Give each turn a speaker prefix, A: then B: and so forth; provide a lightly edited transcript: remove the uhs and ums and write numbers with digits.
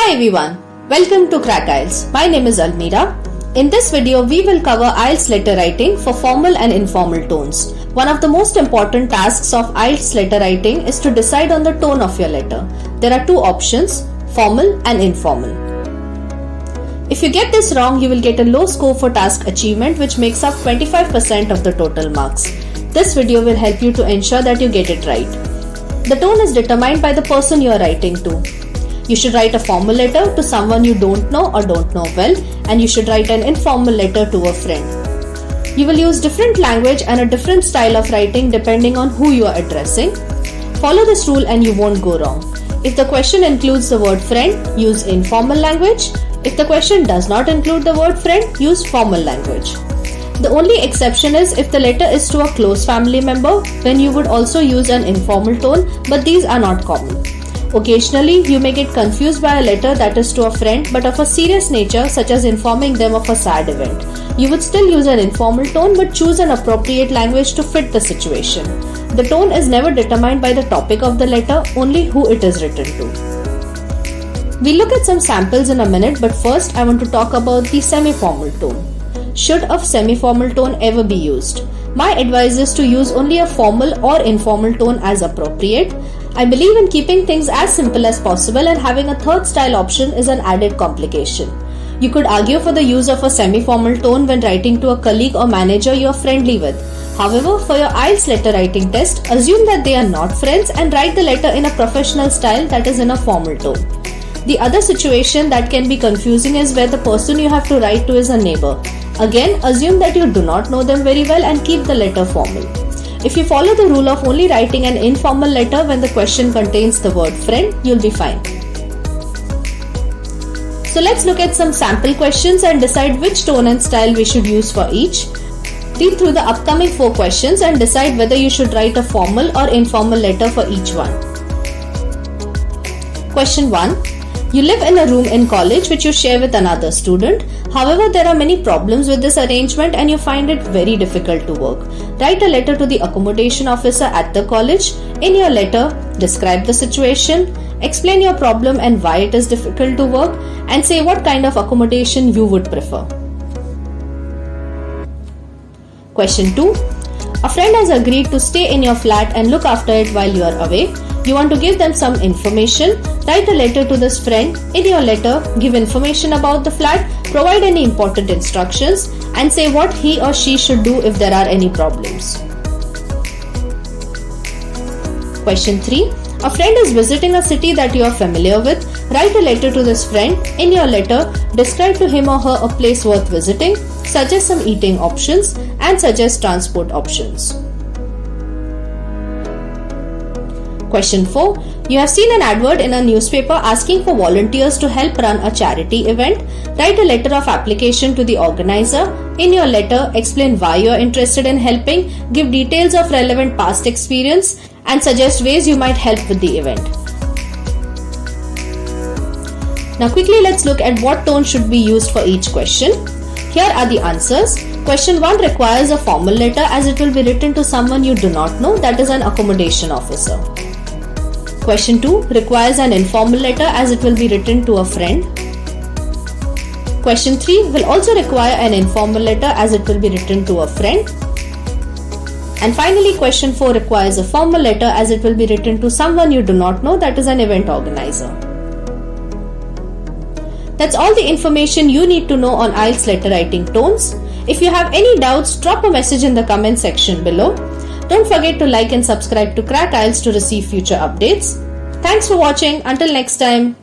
A: Hi everyone, welcome to Crack IELTS. My name is Almira. In this video, we will cover IELTS letter writing for formal and informal tones. One of the most important tasks of IELTS letter writing is to decide on the tone of your letter. There are two options, formal and informal. If you get this wrong, you will get a low score for task achievement, which makes up 25% of the total marks. This video will help you to ensure that you get it right. The tone is determined by the person you are writing to. You should write a formal letter to someone you don't know or don't know well, and you should write an informal letter to a friend. You will use different language and a different style of writing depending on who you are addressing. Follow this rule and you won't go wrong. If the question includes the word friend, use informal language. If the question does not include the word friend, use formal language. The only exception is if the letter is to a close family member, then you would also use an informal tone, but these are not common. Occasionally, you may get confused by a letter that is to a friend but of a serious nature, such as informing them of a sad event. You would still use an informal tone but choose an appropriate language to fit the situation. The tone is never determined by the topic of the letter, only who it is written to. We'll look at some samples in a minute, but first I want to talk about the semi-formal tone. Should a semi-formal tone ever be used? My advice is to use only a formal or informal tone as appropriate. I believe in keeping things as simple as possible, and having a third style option is an added complication. You could argue for the use of a semi-formal tone when writing to a colleague or manager you are friendly with. However, for your IELTS letter writing test, assume that they are not friends and write the letter in a professional style that is in a formal tone. The other situation that can be confusing is where the person you have to write to is a neighbor. Again, assume that you do not know them very well and keep the letter formal. If you follow the rule of only writing an informal letter when the question contains the word friend, you'll be fine. So let's look at some sample questions and decide which tone and style we should use for each. Read through the upcoming 4 questions and decide whether you should write a formal or informal letter for each one. Question 1. You live in a room in college which you share with another student. However, there are many problems with this arrangement and you find it very difficult to work. Write a letter to the accommodation officer at the college. In your letter, describe the situation, explain your problem and why it is difficult to work, and say what kind of accommodation you would prefer. Question 2. A friend has agreed to stay in your flat and look after it while you are away. You want to give them some information. Write a letter to this friend. In your letter, give information about the flat, provide any important instructions, and say what he or she should do if there are any problems. Question 3. A friend is visiting a city that you are familiar with. Write a letter to this friend. In your letter, describe to him or her a place worth visiting, suggest some eating options, and suggest transport options. Question 4. You have seen an advert in a newspaper asking for volunteers to help run a charity event. Write a letter of application to the organizer. In your letter, explain why you are interested in helping, give details of relevant past experience, and suggest ways you might help with the event. Now quickly let's look at what tone should be used for each question. Here are the answers. Question 1 requires a formal letter as it will be written to someone you do not know, that is an accommodation officer. Question 2 requires an informal letter as it will be written to a friend. Question 3 will also require an informal letter as it will be written to a friend. And finally, question 4 requires a formal letter as it will be written to someone you do not know, that is an event organizer. That's all the information you need to know on IELTS letter writing tones. If you have any doubts, drop a message in the comment section below. Don't forget to like and subscribe to Crack IELTS to receive future updates. Thanks for watching. Until next time.